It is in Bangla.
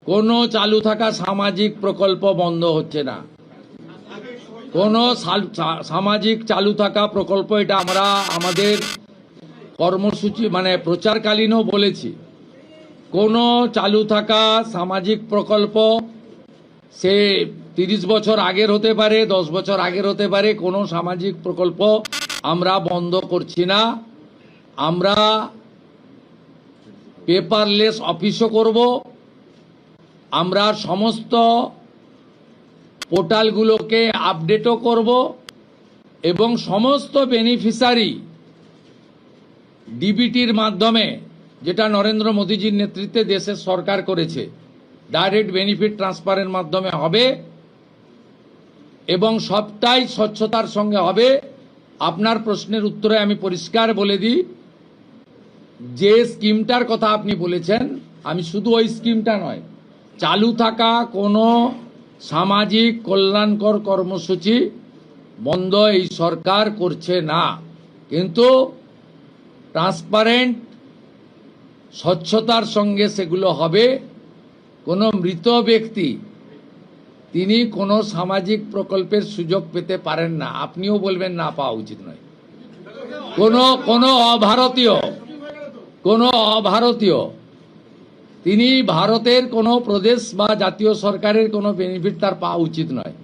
কোনো চালু থাকা সামাজিক প্রকল্প বন্ধ হচ্ছে না। কোনো সামাজিক চালু থাকা প্রকল্প, এটা আমরা আমাদের কর্মসূচি মানে প্রচারকালীনও বলেছি, কোনো চালু থাকা সামাজিক প্রকল্প সে 30 বছর আগের হতে পারে, 10 বছর আগের হতে পারে, কোনো সামাজিক প্রকল্প আমরা বন্ধ করছি না। আমরা পেপারলেস অফিসও করব, আমরা সমস্ত পোর্টালগুলোকে আপডেটও করব এবং সমস্ত বেনিফিশিয়ারি ডিবিটির মাধ্যমে, যেটা নরেন্দ্র মোদীজির নেতৃত্বে দেশের সরকার করেছে, ডাইরেক্ট বেনিফিট ট্রান্সফারের মাধ্যমে হবে এবং সবটাই স্বচ্ছতার সঙ্গে হবে। আপনার প্রশ্নের উত্তরে আমি পরিষ্কার বলে দিই, যে স্কিমটার কথা আপনি বলেছেন, আমি শুধু ওই স্কিমটা নয়, চালু থাকা কোনো সামাজিক কল্যাণকর কর্মসূচি বন্ধ এই সরকার করছে না, কিন্তু ট্রান্সপারেন্ট স্বচ্ছতার সঙ্গে সেগুলো হবে। কোনো মৃত ব্যক্তি তিনি কোনো সামাজিক প্রকল্পের সুযোগ পেতে পারেন না, আপনিও বলবেন না পাওয়া উচিত নয়। কোনো অভারতীয় তিনি ভারতের কোনো প্রদেশ বা জাতীয় সরকারের কোনো বেনিফিট তার পাওয়া উচিত নয়।